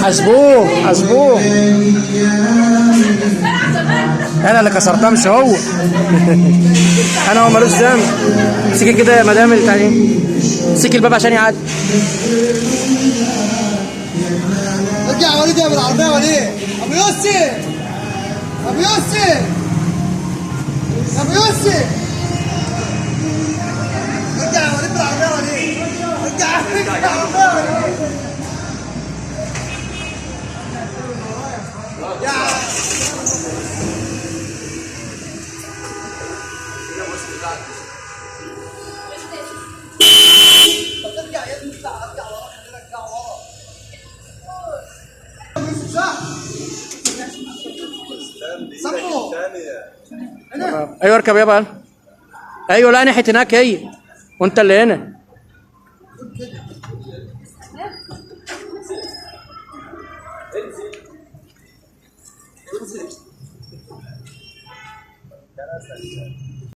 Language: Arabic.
حاسبوه حاسبوه. انا اللي كسرتها مش هو. انا هو ملوش ذنب. امسكي كده يا مدام التاني، امسكي الباب عشان يعدي. ارجع يا وليد يا بالعربيه يا وليد. ابو يوسف، ابو يوسف، ابو يوسف، ارجع يا وليد بالعربيه يا وليد. ارجع بالعربيه يا وليد. ارجع يا ابني، ارجع ورا، خلينا ارجع ورا. صبوا. ايوه اركب يابا. ايوه لا ناحيه هناك هي، وانت اللي هنا. انزل.